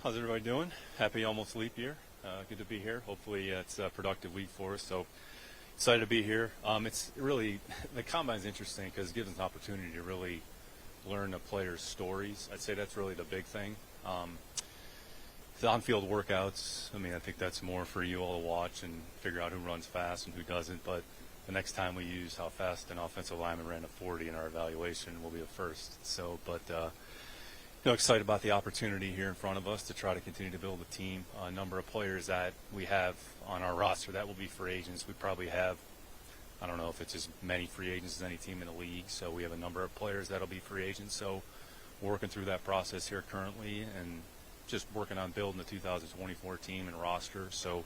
How's everybody doing? Happy almost leap year. Good to be here. Hopefully it's a productive week for us. So excited to be here. It's really, the combine's interesting because it gives us an opportunity to really learn the players' stories. I'd say that's really the big thing. The on-field workouts, I think that's more for you all to watch and figure out who runs fast and who doesn't. But the next time we use how fast an offensive lineman ran a 40 in our evaluation will be a first. Excited about the opportunity here in front of us to try to continue to build a team. A number of players that we have on our roster that will be free agents. We probably have, I don't know if it's as many free agents as any team in the league. So we have a number of players that'll be free agents. So we're working through that process here currently and just working on building the 2024 team and roster. So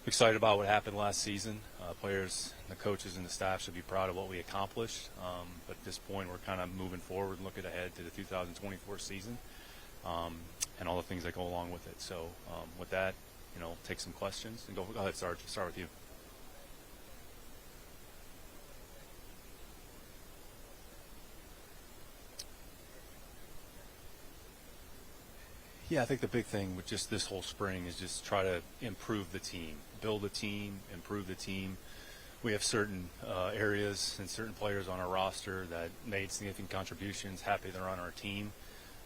excited about what happened last season. Players, the coaches, and the staff should be proud of what we accomplished. But at this point, we're kind of moving forward and looking ahead to the 2024 season and all the things that go along with it. So with that, take some questions. And go ahead, Sarge. Start with you. Yeah, I think the big thing with just this whole spring is just try to improve the team, build a team, improve the team. We have certain areas and certain players on our roster that made significant contributions. Happy they're on our team.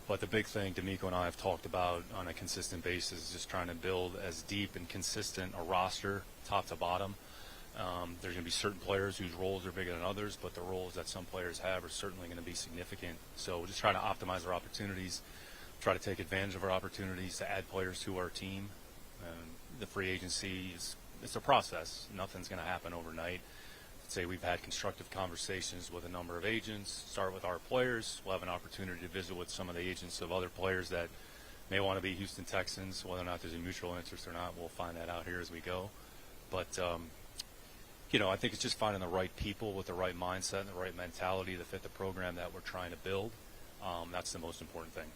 But the big thing D'Amico and I have talked about on a consistent basis is just trying to build as deep and consistent a roster, top to bottom. There's going to be certain players whose roles are bigger than others, but the roles that some players have are certainly going to be significant. So we're just trying to optimize our opportunities, try to take advantage of our opportunities to add players to our team. The free agency it's a process. Nothing's going to happen overnight. I'd say we've had constructive conversations with a number of agents. Start with our players. We'll have an opportunity to visit with some of the agents of other players that may want to be Houston Texans. Whether or not there's a mutual interest or not, we'll find that out here as we go. But I think it's just finding the right people with the right mindset and the right mentality to fit the program that we're trying to build. That's the most important thing.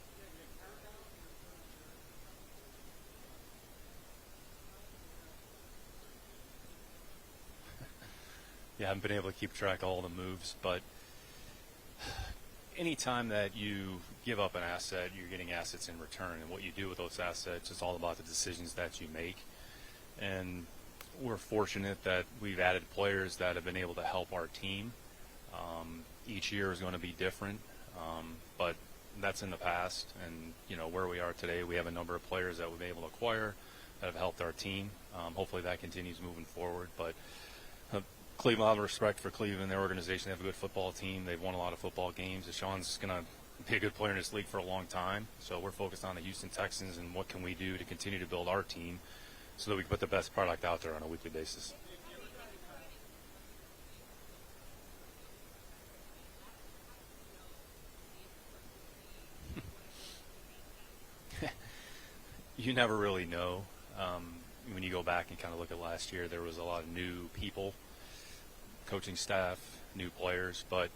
Yeah, I haven't been able to keep track of all the moves, but anytime that you give up an asset, you're getting assets in return, and what you do with those assets is all about the decisions that you make. And we're fortunate that we've added players that have been able to help our team. Each year is going to be different, but that's in the past. And where we are today, we have a number of players that we've been able to acquire that have helped our team. Hopefully that continues moving forward, but Cleveland, a lot of respect for Cleveland, their organization. They have a good football team. They've won a lot of football games. Deshaun's going to be a good player in this league for a long time. So we're focused on the Houston Texans and what can we do to continue to build our team so that we can put the best product out there on a weekly basis. You never really know. When you go back and kind of look at last year, there was a lot of new people, coaching staff, new players, but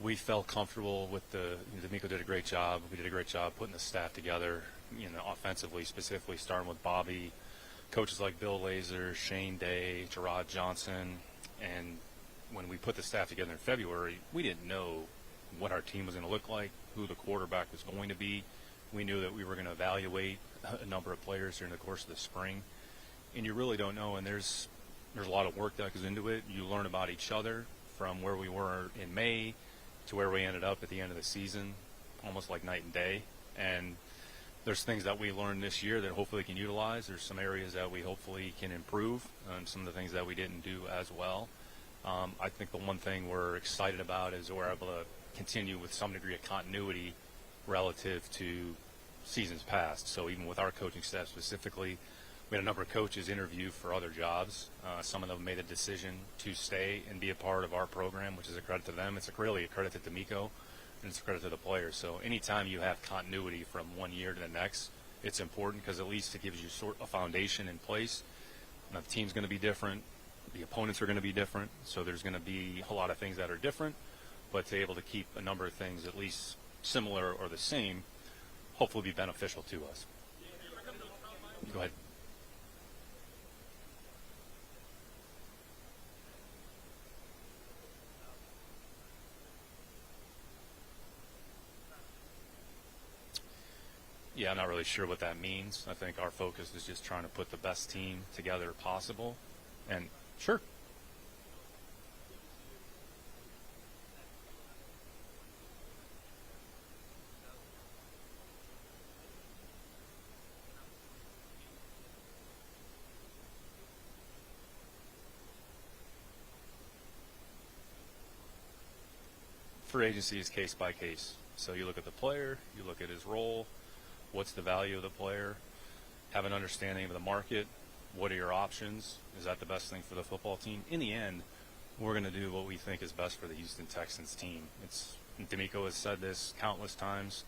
we felt comfortable with D'Amico did a great job. We did a great job putting the staff together, offensively, specifically starting with Bobby, coaches like Bill Lazor, Shane Day, Gerard Johnson. And when we put the staff together in February, we didn't know what our team was going to look like, who the quarterback was going to be. We knew that we were going to evaluate a number of players during the course of the spring. And you really don't know, and there's a lot of work that goes into it. You learn about each other from where we were in May to where we ended up at the end of the season, almost like night and day. And there's things that we learned this year that hopefully can utilize. There's some areas that we hopefully can improve, and some of the things that we didn't do as well. I think the one thing we're excited about is we're able to continue with some degree of continuity relative to seasons past. So even with our coaching staff specifically, we had a number of coaches interview for other jobs. Some of them made a decision to stay and be a part of our program, which is a credit to them. It's really a credit to D'Amico, and it's a credit to the players. So anytime you have continuity from one year to the next, it's important because at least it gives you sort of a foundation in place. Now, the team's going to be different. The opponents are going to be different. So there's going to be a lot of things that are different. But to be able to keep a number of things at least similar or the same, hopefully be beneficial to us. Go ahead. Yeah, I'm not really sure what that means. I think our focus is just trying to put the best team together possible. And sure, free agency is case by case. So you look at the player, you look at his role, what's the value of the player, have an understanding of the market, what are your options, is that the best thing for the football team? In the end, we're going to do what we think is best for the Houston Texans team. D'Amico has said this countless times.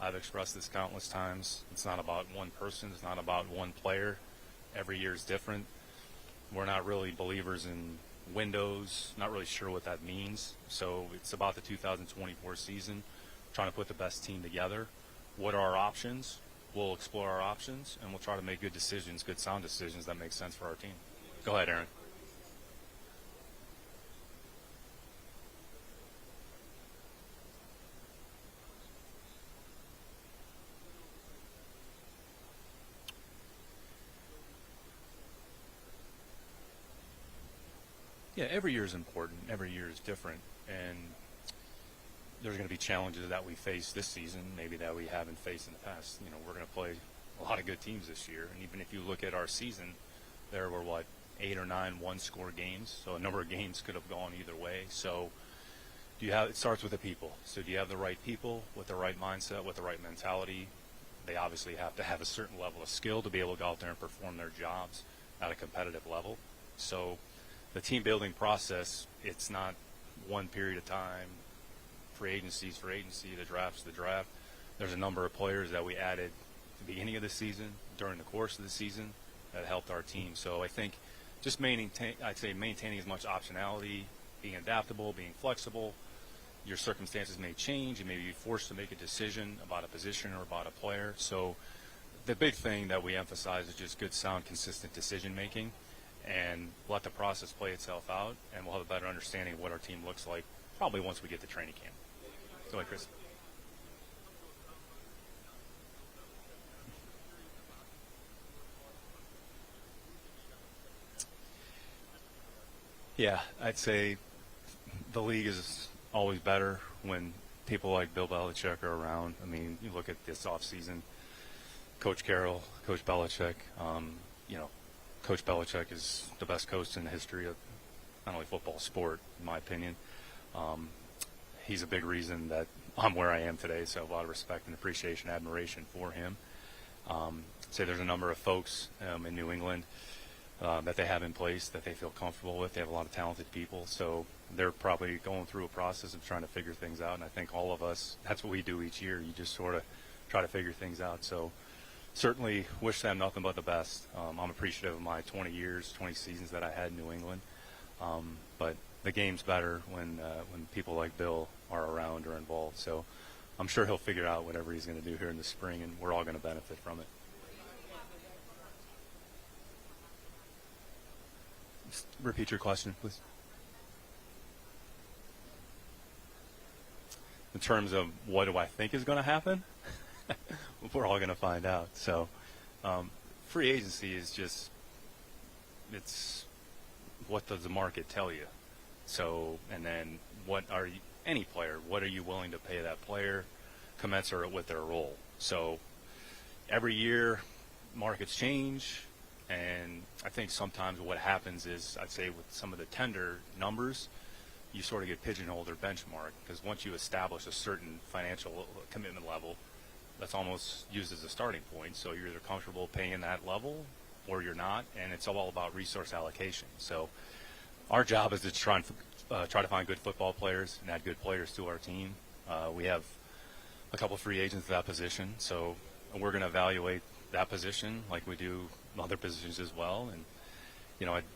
I've expressed this countless times. It's not about one person. It's not about one player. Every year is different. We're not really believers in windows, not really sure what that means. So it's about the 2024 season, trying to put the best team together. What are our options? We'll explore our options, and we'll try to make good decisions, good sound decisions that make sense for our team. Go ahead, Aaron. Yeah, every year is important. Every year is different. And there's going to be challenges that we face this season, maybe that we haven't faced in the past. You know, we're going to play a lot of good teams this year. And even if you look at our season, there were, 8 or 9 one-score games. So a number of games could have gone either way. So it starts with the people. So do you have the right people with the right mindset, with the right mentality? They obviously have to have a certain level of skill to be able to go out there and perform their jobs at a competitive level. So the team building process, it's not one period of time. Free agencies, the draft's the draft. There's a number of players that we added at the beginning of the season, during the course of the season, that helped our team. So I think just maintaining as much optionality, being adaptable, being flexible. Your circumstances may change. You may be forced to make a decision about a position or about a player. So the big thing that we emphasize is just good, sound, consistent decision making, and let the process play itself out, and we'll have a better understanding of what our team looks like probably once we get to training camp. Go ahead, Chris. Yeah, I'd say the league is always better when people like Bill Belichick are around. I mean, you look at this offseason, Coach Carroll, Coach Belichick. You know, Coach Belichick is the best coach in the history of not only football, sport, in my opinion. Um, he's a big reason that I'm where I am today, so I have a lot of respect and appreciation, admiration for him. Say there's a number of folks in New England that they have in place that they feel comfortable with. They have a lot of talented people, so they're probably going through a process of trying to figure things out, and I think all of us, that's what we do each year. You just sort of try to figure things out. So certainly wish them nothing but the best. I'm appreciative of my 20 years, 20 seasons that I had in New England. But the game's better when people like Bill are around or involved. So I'm sure he'll figure out whatever he's going to do here in the spring, and we're all going to benefit from it. Just repeat your question, please. In terms of what do I think is going to happen, we're all going to find out. So free agency is just, it's what does the market tell you? So, and then any player, what are you willing to pay that player commensurate with their role? So every year markets change, and I think sometimes what happens is, I'd say with some of the tender numbers, you sort of get pigeonholed or benchmarked, because once you establish a certain financial commitment level, that's almost used as a starting point. So you're either comfortable paying that level or you're not, and it's all about resource allocation. So our job is to try to find good football players and add good players to our team. We have a couple free agents at that position, so we're going to evaluate that position like we do other positions as well. And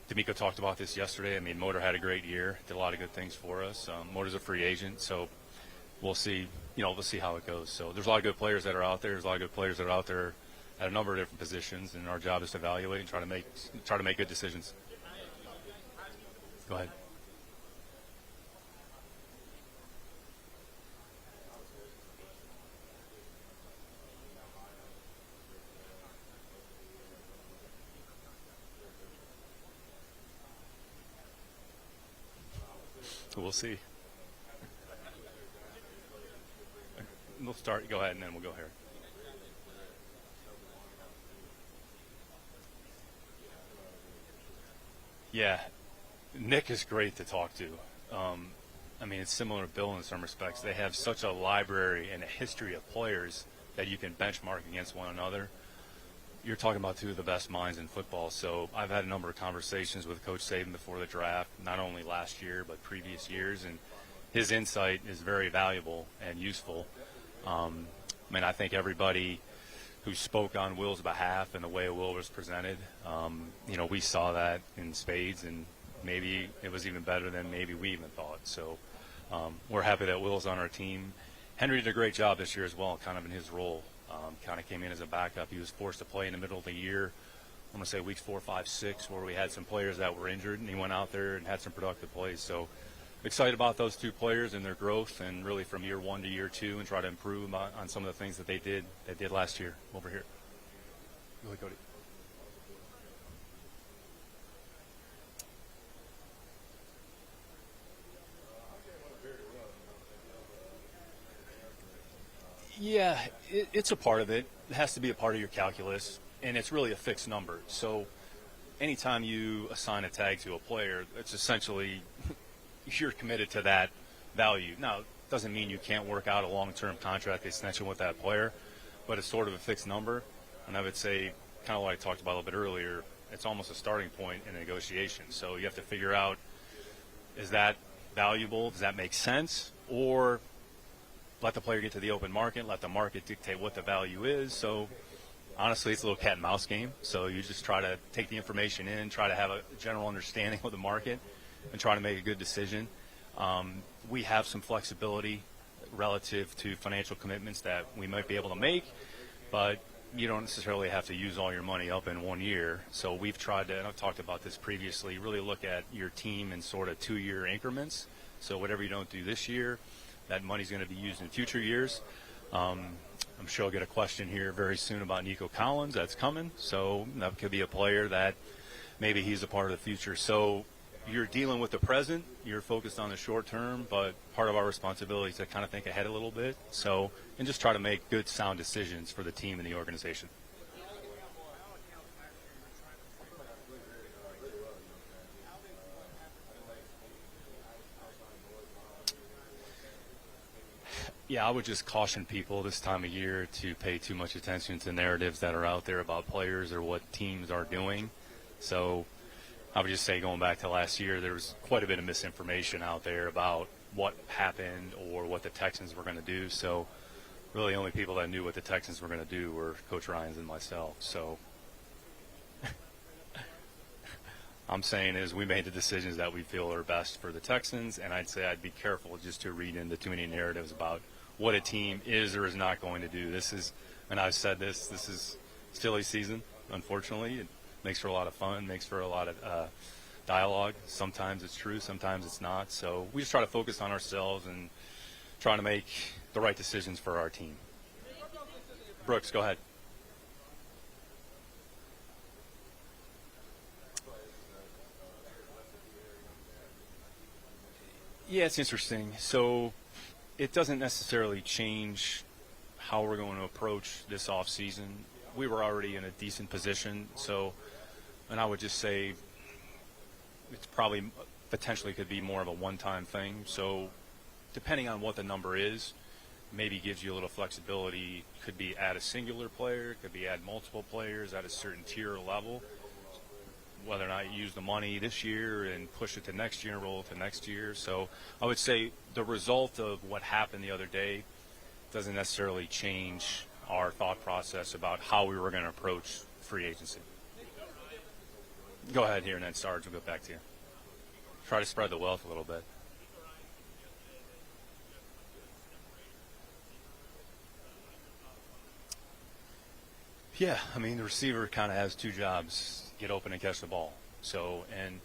D'Amico talked about this yesterday. I mean, Motor had a great year, did a lot of good things for us. Motor's a free agent, so we'll see. We'll see how it goes. So there's a lot of good players that are out there. There's a lot of good players that are out there at a number of different positions, and our job is to evaluate and try to make good decisions. Go ahead. We'll see. We'll start. Go ahead, and then we'll go here. Yeah, Nick is great to talk to. I mean, it's similar to Bill in some respects. They have such a library and a history of players that you can benchmark against one another. You're talking about two of the best minds in football. So I've had a number of conversations with Coach Saban before the draft, not only last year but previous years, and his insight is very valuable and useful. I mean, I think everybody who spoke on Will's behalf and the way Will was presented, we saw that in spades, and maybe it was even better than maybe we even thought. So we're happy that Will's on our team. Henry did a great job this year as well, kind of in his role. Kind of came in as a backup. He was forced to play in the middle of the year. I'm going to say weeks 4, 5, 6, where we had some players that were injured, and he went out there and had some productive plays. So excited about those two players and their growth, and really from year 1 to year 2, and try to improve on some of the things that they did last year over here. Go ahead, Cody. Yeah, it's a part of it. It has to be a part of your calculus, and it's really a fixed number. So anytime you assign a tag to a player, it's essentially you're committed to that value. Now, it doesn't mean you can't work out a long-term contract extension with that player, but it's sort of a fixed number. And I would say, kind of like I talked about a little bit earlier, it's almost a starting point in a negotiation. So you have to figure out, is that valuable? Does that make sense? Or let the player get to the open market, let the market dictate what the value is. So honestly, it's a little cat and mouse game. So you just try to take the information in, try to have a general understanding of the market, and try to make a good decision. We have some flexibility relative to financial commitments that we might be able to make, but you don't necessarily have to use all your money up in 1 year. So we've tried to, and I've talked about this previously, really look at your team in sort of 2-year increments. So whatever you don't do this year, that money's going to be used in future years. I'm sure I'll get a question here very soon about Nico Collins. That's coming. So that could be a player that maybe he's a part of the future. So you're dealing with the present. You're focused on the short term, but part of our responsibility is to kind of think ahead a little bit. So, and just try to make good, sound decisions for the team and the organization. Yeah, I would just caution people this time of year to pay too much attention to narratives that are out there about players or what teams are doing. So I would just say, going back to last year, there was quite a bit of misinformation out there about what happened or what the Texans were going to do. So really the only people that knew what the Texans were going to do were Coach Ryans and myself. So I'm saying is we made the decisions that we feel are best for the Texans, and I'd say I'd be careful just to read into too many narratives about what a team is or is not going to do. This is, and I've said this is silly season, unfortunately. It makes for a lot of fun, makes for a lot of dialogue. Sometimes it's true, sometimes it's not. So we just try to focus on ourselves and try to make the right decisions for our team. Brooks, go ahead. Yeah, it's interesting. So it doesn't necessarily change how we're going to approach this offseason. We were already in a decent position, so, and I would just say it's probably potentially could be more of a one-time thing. So depending on what the number is, maybe gives you a little flexibility. Could be add a singular player, could be add multiple players at a certain tier or level. Whether or not you use the money this year and push it to next year and roll it to next year. So I would say the result of what happened the other day doesn't necessarily change our thought process about how we were going to approach free agency. Go ahead here, and then Sarge, we'll go back to you. Try to spread the wealth a little bit. Yeah, I mean, the receiver kind of has two jobs: get open and catch the ball. So, and when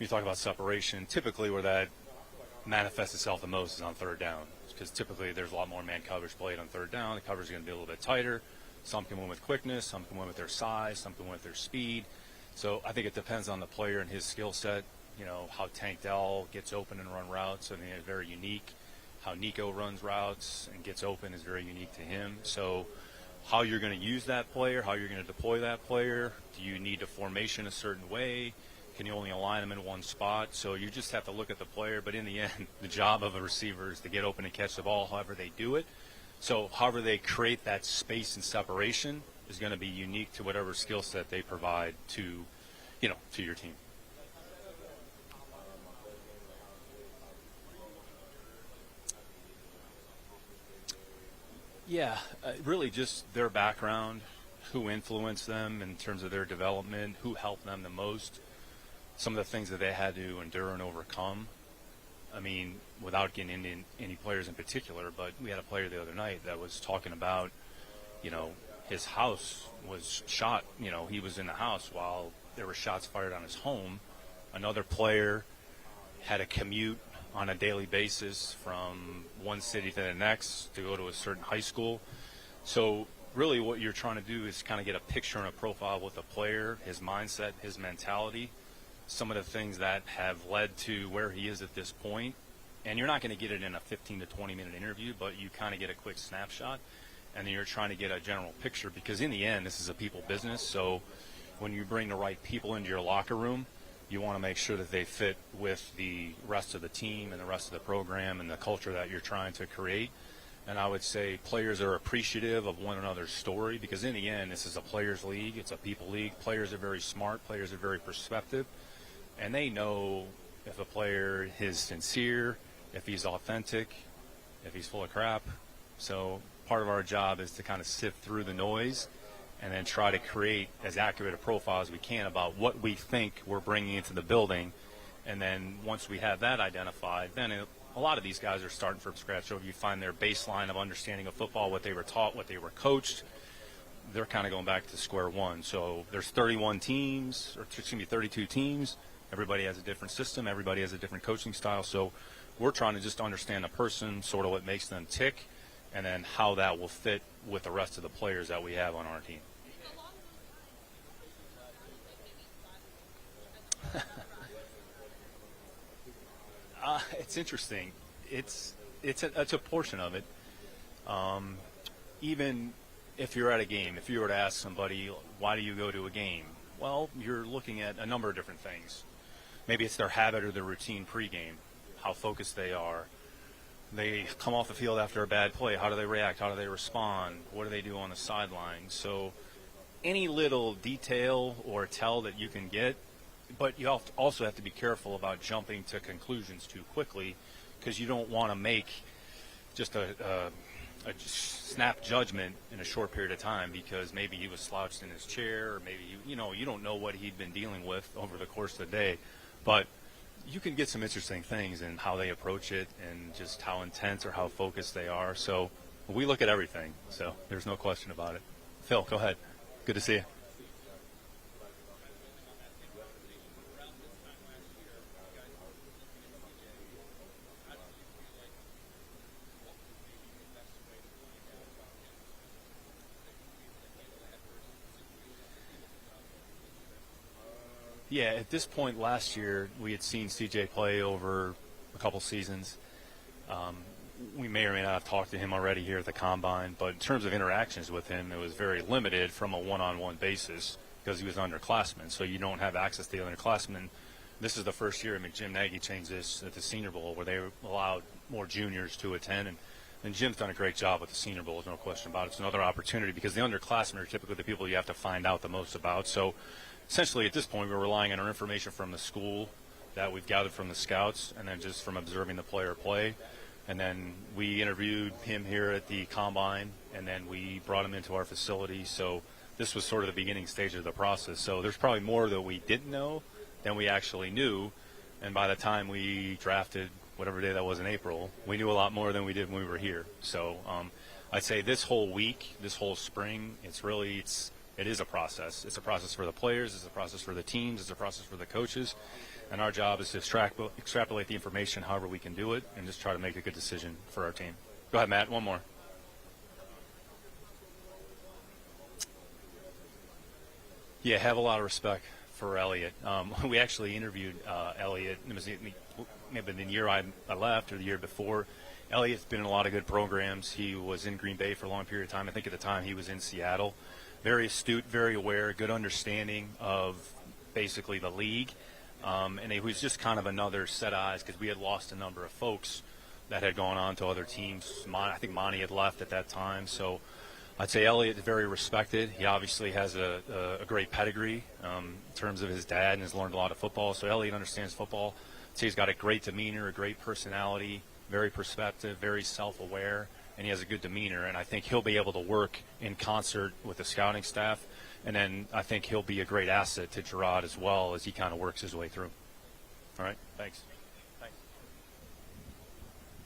you talk about separation, typically where that manifests itself the most is on third down, because typically there's a lot more man coverage played on third down. The coverage is going to be a little bit tighter. Some can win with quickness, some can win with their size, some can win with their speed. So I think it depends on the player and his skill set. how Tank Dell gets open and run routes. I mean, it's very unique. How Nico runs routes and gets open is very unique to him. So how you're going to use that player, how you're going to deploy that player, do you need a formation a certain way? Can you only align them in one spot? So you just have to look at the player. But in the end, the job of a receiver is to get open and catch the ball however they do it. So however they create that space and separation is going to be unique to whatever skill set they provide to your team. Yeah, really just their background, who influenced them in terms of their development, who helped them the most, some of the things that they had to endure and overcome. I mean, without getting into any players in particular, but we had a player the other night that was talking about, his house was shot. He was in the house while there were shots fired on his home. Another player had a commute on a daily basis from one city to the next to go to a certain high school. So really what you're trying to do is kind of get a picture and a profile with the player, his mindset, his mentality, some of the things that have led to where he is at this point. And you're not going to get it in a 15 to 20-minute interview, but you kind of get a quick snapshot, and then you're trying to get a general picture because in the end, this is a people business. So when you bring the right people into your locker room, you want to make sure that they fit with the rest of the team and the rest of the program and the culture that you're trying to create. And I would say players are appreciative of one another's story because in the end, this is a players' league. It's a people league. Players are very smart. Players are very perspective. And they know if a player is sincere, if he's authentic, if he's full of crap. So part of our job is to kind of sift through the noise and then try to create as accurate a profile as we can about what we think we're bringing into the building. And then once we have that identified, then a lot of these guys are starting from scratch. So if you find their baseline of understanding of football, what they were taught, what they were coached, they're kind of going back to square one. So there's 32 teams. Everybody has a different system. Everybody has a different coaching style. So we're trying to just understand the person, sort of what makes them tick, and then how that will fit with the rest of the players that we have on our team. It's interesting. It's a portion of it. Even if you're at a game, if you were to ask somebody, why do you go to a game? Well, you're looking at a number of different things. Maybe it's their habit or their routine pregame, how focused they are. They come off the field after a bad play. How do they react? How do they respond? What do they do on the sideline? So any little detail or tell that you can get, but you also have to be careful about jumping to conclusions too quickly because you don't want to make just a snap judgment in a short period of time because maybe he was slouched in his chair or maybe, you don't know what he'd been dealing with over the course of the day. But you can get some interesting things in how they approach it and just how intense or how focused they are. So we look at everything. So there's no question about it. Phil, go ahead. Good to see you. Yeah, at this point last year, we had seen CJ play over a couple seasons. We may or may not have talked to him already here at the Combine, but in terms of interactions with him, it was very limited from a one-on-one basis because he was an underclassman, so you don't have access to the underclassmen. This is the first year, Jim Nagy changed this at the Senior Bowl where they allowed more juniors to attend, and Jim's done a great job with the Senior Bowl, there's no question about it. It's another opportunity because the underclassmen are typically the people you have to find out the most about. So essentially, at this point, we're relying on our information from the school that we've gathered from the scouts and then just from observing the player play. And then we interviewed him here at the Combine, and then we brought him into our facility. So this was sort of the beginning stage of the process. So there's probably more that we didn't know than we actually knew. And by the time we drafted, whatever day that was in April, we knew a lot more than we did when we were here. So I'd say this whole week, this whole spring, it is a process. It's a process for the players. It's a process for the teams. It's a process for the coaches. And our job is to extrapolate the information however we can do it and just try to make a good decision for our team. Go ahead, Matt. One more. Yeah, have a lot of respect for Elliott. We actually interviewed Elliott. It was maybe the year I left or the year before. Elliott's been in a lot of good programs. He was in Green Bay for a long period of time. I think at the time he was in Seattle. Very astute, very aware, good understanding of basically the league. And he was just kind of another set of eyes because we had lost a number of folks that had gone on to other teams. I think Monty had left at that time. So I'd say Elliott is very respected. He obviously has a great pedigree in terms of his dad and has learned a lot of football. So Elliott understands football. I'd say he's got a great demeanor, a great personality, very perspective, very self-aware, and he has a good demeanor. And I think he'll be able to work in concert with the scouting staff. And then I think he'll be a great asset to Gerard as well as he kind of works his way through. All right, thanks.